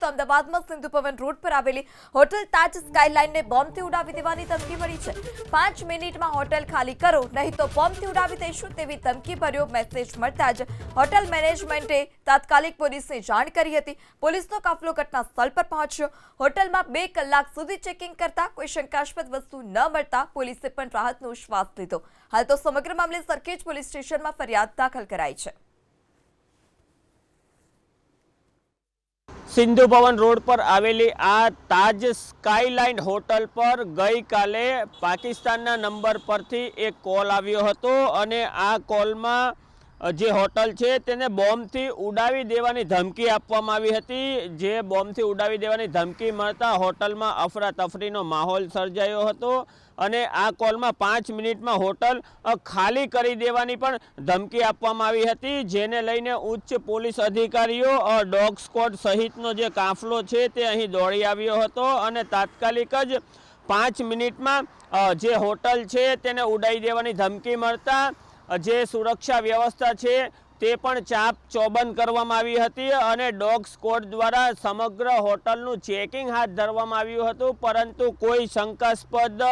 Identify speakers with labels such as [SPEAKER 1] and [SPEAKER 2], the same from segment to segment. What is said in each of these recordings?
[SPEAKER 1] અમદાવાદમાં સિંધુ ભવન રોડ પર આવેલી હોટલ તાજ સ્કાયલાઇનને બોમ્બથી ઉડાવી દેવાની ધમકી મળી છે। 5 મિનિટમાં હોટલ ખાલી કરો, નહીં તો બોમ્બથી ઉડાવી દઈશું તેવી ધમકીભર્યો મેસેજ મળતા જ હોટલ મેનેજમેન્ટે તાત્કાલિક પોલીસને જાણ કરી હતી। પોલીસનો કાફલો ઘટના સ્થળ પર પહોંચ્યો। હોટલમાં 2 કલાક સુધી ચેકિંગ કરતા કોઈ શંકાસ્પદ વસ્તુ ન મળતા પોલીસે પણ રાહતનો શ્વાસ લીધો। હાલ તો સમગ્ર મામલે સરખેજ પોલીસ સ્ટેશનમાં ફરિયાદ દાખલ કરાઈ છે।
[SPEAKER 2] સિંધુ ભવન રોડ પર આવેલી આ તાજ સ્કાયલાઇન હોટલ પર ગઈકાલે પાકિસ્તાનના નંબર પરથી એક કોલ આવ્યો હતો અને આ કોલમાં જે હોટલ છે તેને બોમ્બથી ઉડાવી દેવાની ધમકી આપવામાં આવી હતી। જે બોમ્બથી ઉડાવી દેવાની ધમકી મળતા હોટલમાં અફરાતફરીનો માહોલ સર્જાયો હતો અને આ કોલમાં 5 મિનિટમાં હોટલ ખાલી કરી દેવાની પણ ધમકી આપવામાં આવી હતી, જેને લઈને ઉચ્ચ પોલીસ અધિકારીઓ ડોગ સ્ક્વોડ સહિતનો જે કાફલો છે તે અહીં દોડી આવ્યો હતો અને તાત્કાલિક જ 5 મિનિટમાં જે હોટલ છે તેને ઉડાવી દેવાની ધમકી મળતા જે સુરક્ષા વ્યવસ્થા છે તે પણ ચાપ ચોબંધ કરવામાં આવી હતી અને ડોગ સ્ક્વોડ દ્વારા સમગ્ર હોટલનું ચેકિંગ હાથ ધરવામાં આવ્યું હતું, પરંતુ કોઈ શંકાસ્પદ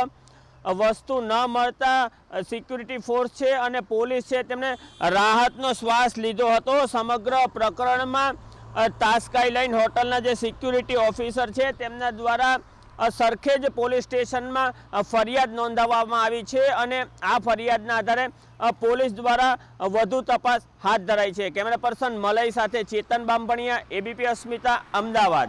[SPEAKER 2] વસ્તુ ન મળતા સિક્યુરિટી ફોર્સ છે અને પોલીસ છે તેમણે રાહતનો શ્વાસ લીધો હતો। સમગ્ર પ્રકરણમાં તાજ સ્કાયલાઇન હોટલના જે સિક્યુરિટી ઓફિસર છે તેમના દ્વારા સરખેજ પોલીસ સ્ટેશનમાં ફરિયાદ નોંધાવવામાં આવી છે અને આ ફરિયાદના આધારે પોલીસ દ્વારા વધુ તપાસ હાથ ધરાઈ છે। કેમેરા પર્સન મલય સાથે ચેતન બામભણિયા, એબીપી અસ્મિતા, અમદાવાદ।